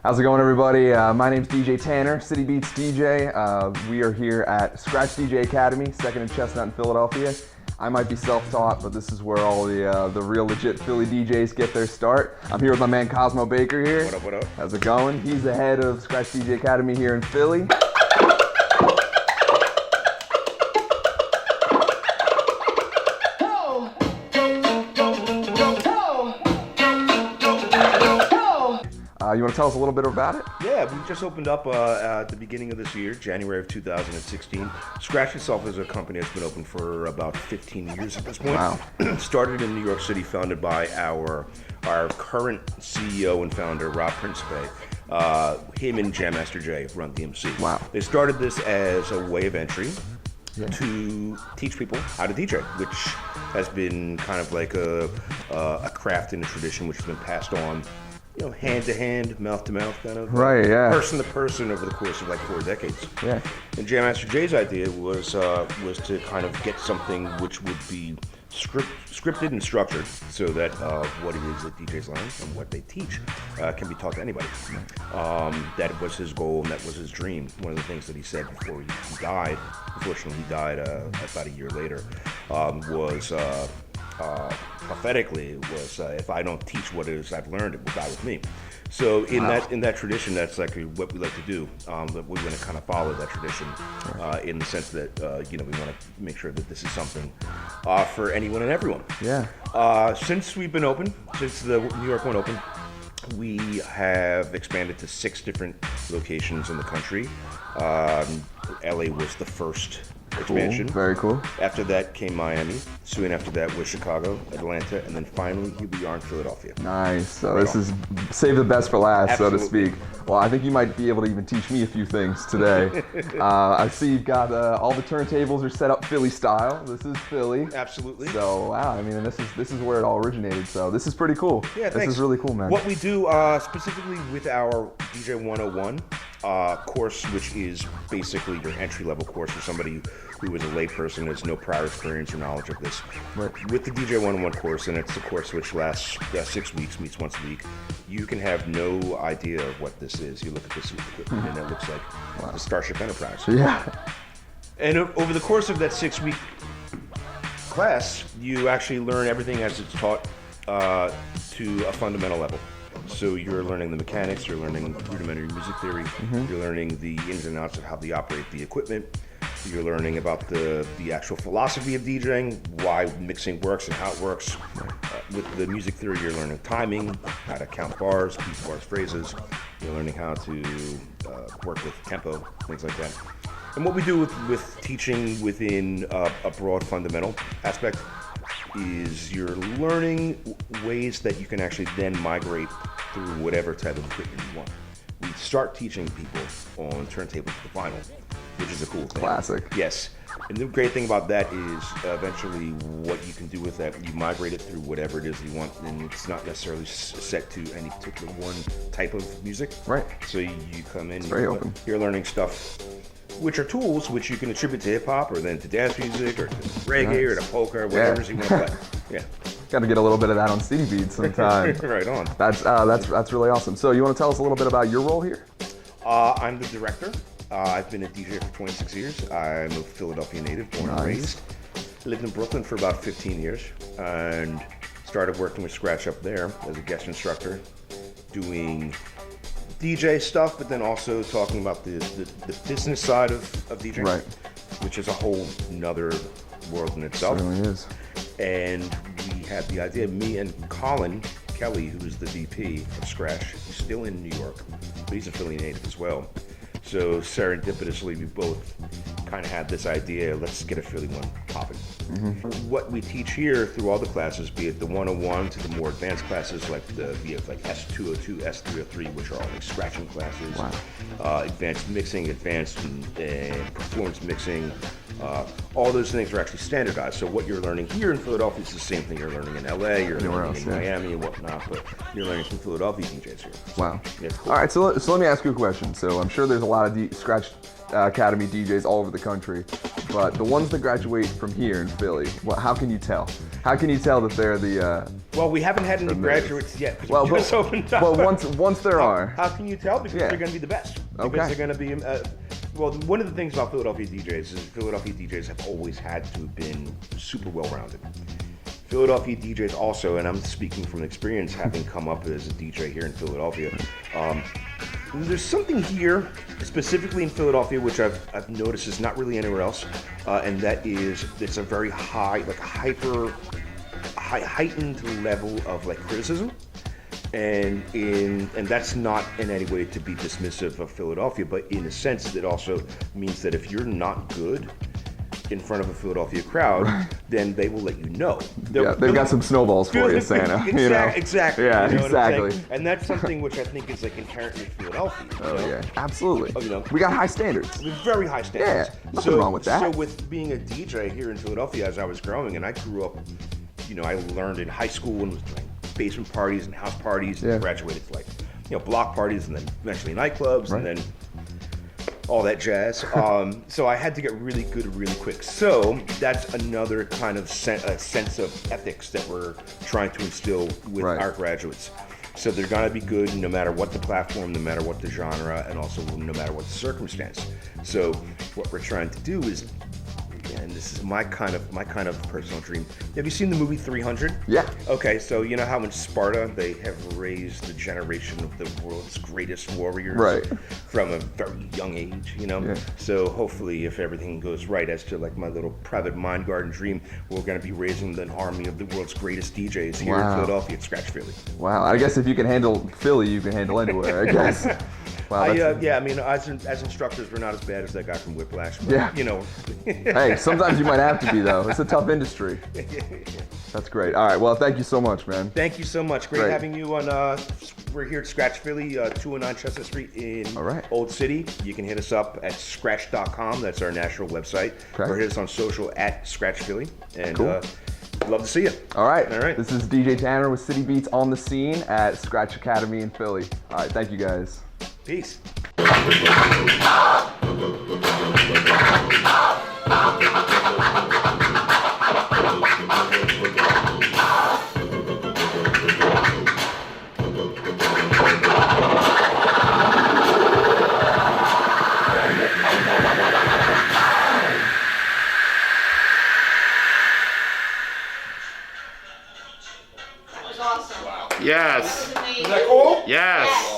How's it going, everybody? My name's DJ Tanner, City Beats DJ. We are here at Scratch DJ Academy, 2nd and Chestnut in Philadelphia. I might be self-taught, but this is where all the real legit Philly DJs get their start. I'm here with my man Cosmo Baker here. What up, what up? How's it going? He's the head of Scratch DJ Academy here in Philly. You want to tell us a little bit about it? Yeah, we just opened up at the beginning of this year, January of 2016. Scratch itself is a company that's been open for about 15 years at this point. Wow. Started in New York City, founded by our current CEO and founder, Rob Principe. Him and Jam Master Jay run DMC. Wow. They started this as a way of entry to teach people how to DJ, which has been kind of like a craft and a tradition which has been passed on, you know, hand to hand, mouth to mouth, kind of, right? Yeah. Person to person over the course of like 4 decades. Yeah. And Jam Master Jay's idea was to kind of get something which would be scripted and structured, so that what it is that DJs learn and what they teach can be taught to anybody. That was his goal, and that was his dream. One of the things that he said before he died, unfortunately he died about a year later, was prophetically was if I don't teach what it is I've learned, it will die with me. So in that tradition, that's like what we like to do. That we're going to kind of follow that tradition in the sense that we want to make sure that this is something for anyone and everyone. Yeah. Since we've been open, since the New York one opened, we have expanded to 6 different locations in the country. LA was the first expansion. Cool. Very cool. After that came Miami. Soon after that was Chicago, Atlanta, and then finally here we are in Philadelphia. Nice. So this is save the best for last, Absolutely. so to speak. Well, I think you might be able to even teach me a few things today. I see you've got all the turntables are set up Philly style. This is Philly. Absolutely. So wow, I mean, and this is where it all originated. So this is pretty cool. Yeah, this is really cool, man. What we do specifically with our DJ 101 course, which is basically your entry-level course for somebody who is a layperson, has no prior experience or knowledge of this. Right. With the DJ 101 course, and it's the course which lasts 6 weeks, meets once a week, you can have no idea of what this is. You look at this equipment and it looks like the Starship Enterprise. Yeah. And over the course of that 6-week class, you actually learn everything as it's taught to a fundamental level. So you're learning the mechanics, you're learning rudimentary music theory, you're learning the ins and outs of how they operate the equipment, you're learning about the actual philosophy of DJing, why mixing works and how it works. With the music theory, you're learning timing, how to count bars, beats, bars, phrases. You're learning how to work with tempo, things like that. And what we do with teaching within a broad fundamental aspect is you're learning ways that you can actually then migrate through whatever type of equipment you want. We start teaching people on turntables to vinyl, which is a cool thing. Classic. Yes. And the great thing about that is eventually what you can do with that, you migrate it through whatever it is you want, and it's not necessarily set to any particular one type of music. Right. So you come in, very open. You're learning stuff which are tools which you can attribute to hip-hop or then to dance music or to reggae or to polka or whatever you want to play. Yeah. Got to get a little bit of that on City Beats sometime. Right on. That's really awesome. So you want to tell us a little bit about your role here? I'm the director. I've been a DJ for 26 years. I'm a Philadelphia native, born and raised. Lived in Brooklyn for about 15 years and started working with Scratch up there as a guest instructor, doing DJ stuff, but then also talking about the business side of DJing, right, which is a whole nother world in itself. It really is. And we had the idea, me and Colin Kelly, who's the VP of Scratch, he's still in New York, but he's a Philly native as well. So serendipitously, we both kind of had this idea, let's get a Philly one popping. What we teach here through all the classes, be it the 101 to the more advanced classes like S202, S303, which are all like scratching classes, advanced mixing, advanced and performance mixing, all those things are actually standardized. So what you're learning here in Philadelphia is the same thing you're learning in LA, you're learning in Miami and whatnot, but you're learning from Philadelphia DJs here. Wow. Yeah, cool. All right, so let me ask you a question. So I'm sure there's a lot of Scratch Academy DJs all over the country, but the ones that graduate from here in Philly? How can you tell? How can you tell that they're the? Well, we haven't had any graduates yet because Well, we just opened up. Well, once there are. How can you tell? Because they're going to be the best. Because Okay. they're going to be. Well, one of the things about Philadelphia DJs is Philadelphia DJs have always had to have been super well-rounded. Philadelphia DJs also, and I'm speaking from experience, having come up as a DJ here in Philadelphia. There's something here, specifically in Philadelphia, which I've noticed is not really anywhere else, and that is it's a very high, like heightened level of like criticism, and that's not in any way to be dismissive of Philadelphia, but in a sense, it also means that if you're not good in front of a Philadelphia crowd, then they will let you know. They've got some snowballs for you, Santa. Exactly. Yeah, you know exactly. And that's something which I think is like inherently Philadelphia. Oh yeah, absolutely. We got high standards. We have very high standards. Yeah, nothing wrong with that. So with being a DJ here in Philadelphia, as I was growing, and I grew up, I learned in high school and was doing basement parties and house parties, and graduated to like, block parties, and then eventually nightclubs, and then all that jazz. So I had to get really good really quick. So that's another kind of sense of ethics that we're trying to instill with our graduates. So they're gonna be good no matter what the platform, no matter what the genre, and also no matter what the circumstance. So what we're trying to do is, and this is my kind of personal dream. Have you seen the movie 300? Yeah. Okay, so you know how in Sparta they have raised the generation of the world's greatest warriors from a very young age, Yeah. So hopefully, if everything goes right, as to like my little private mind garden dream, we're going to be raising an army of the world's greatest DJs here in Philadelphia at Scratch Philly. Wow. I guess if you can handle Philly, you can handle anywhere, I guess. Wow, I mean, as instructors, we're not as bad as that guy from Whiplash. But, Hey, sometimes you might have to be, though. It's a tough industry. That's great. All right, well, thank you so much, man. Thank you so much. Great having you on. We're here at Scratch Philly, 209 Chestnut Street in Old City. You can hit us up at scratch.com. That's our national website. Or hit us on social at Scratch Philly. And love to see you. All right. This is DJ Tanner with City Beats on the scene at Scratch Academy in Philly. All right, thank you, guys. Peace. That was awesome. Yes. That was amazing. Is that cool? Yes.